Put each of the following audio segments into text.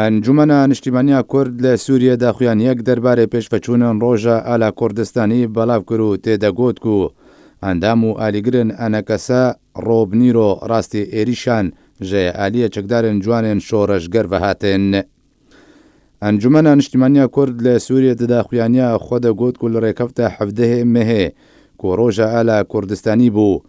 ئەنجومەنە نیشتیمانیا کورد لە سووریە داخویان یەک دەربارەی پێشفەچوونن ڕۆژە ئالا کوردستانی بەڵاو کرد و تێدەگوت و ئەندام و ئالیگرن ئەنەکەسە ڕۆبنیرۆ ڕاستی ئێریشان ژێ ئالیە چەکدارن جوانێن شۆڕەشگەر بەهاتن. ئەنجومەنە نیشتیمانیا کورد لە سووریە داخویانیا خۆ دەگوت و لە ڕێکەفتە حەڤدەهێ مەهێ کو ڕۆژە ئالا کوردستانی بوو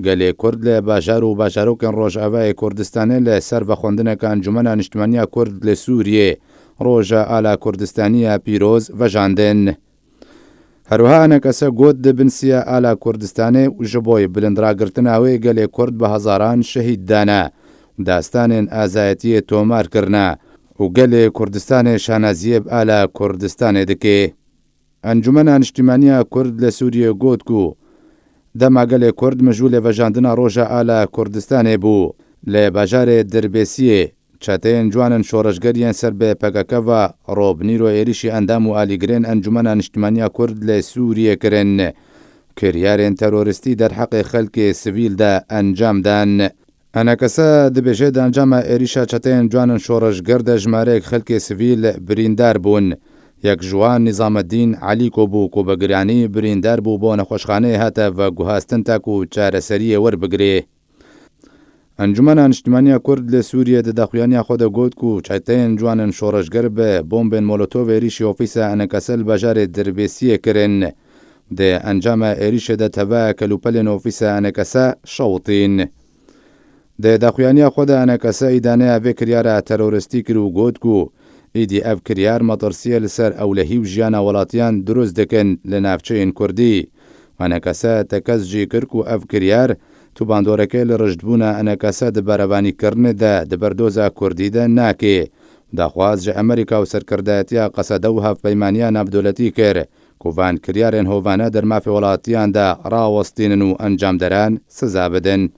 گەلێ کورد لە باژار و باژارۆکن ڕۆژئاوای کوردستانê li ser vexwendineka Encumena Niştimaniya Kurd li Sûriyê Roja Ala Kurdistaniya pîroz vejandin. Herwiha enekese got dibin siya Ala Kurdistanê û ji bo bilindragirtina wê gelê Kurd bi hezaran şehîd dane, dastanên azayetiyê tomar kirine û gelê Kurdistanê şanaziyê bi Ala Kurdistanê dike. Encumena Niştimaniya Kurd li Sûriyê got ku dema gelê Kurd mijûl lê vejandina Roja Ala Kurdistanê bû lê bajarê Dirbêsiyê çeteyên ciwanin şoreşgeriyên ser bi PKK Robnîro êrişî endam û alîgirên Encumena Niştimaniya Kurd li Sûriyê kirin. Kiryarên terorîstî derheqê xelkê sivîl de encam dan. Enekese dibêje di encama êrişa çeteyên ciwanin şoreşger de jmareyek xelkê sivîl birîndar bûn. Yek ji wan Nîzameddîn Elîko bû ku bi giranî birîndar bû bo nexweşxaneyê hate ve guhastin te ku çareseriyê werbigire. Encumena Niştimaniya Kurd li Sûriyê di daxuyaniya xwe de got ku çeteyên ciwanin şoreşger bi bombên molotov êrişî ofîsa enekese li bajarê Dirbêsiyê kirin. Di encama êrişê de tevaya kelûpelên ofîsa enekese şewitîn. Di daxuyaniya xwe de enekese îdaneya vê kiryara terorîstî kir û got ku îdî ev kiryar matirsiye li ser ewlehî û jiyana welatiyan durust dikin li navçeyên Kurdî. Enekese tekez jî kir ku ev kiryar tûbandorekê li rijdbûna enekese di berevanîkirinê de di berdoza Kurdî de nake. Daxwaz ji Amerîka û serkirdeyetiya qesede û hevpeymaniya navdewletî kir ku van kiryarên hovane dermafê welatiyan de rawestînin û encamderan siza bidin.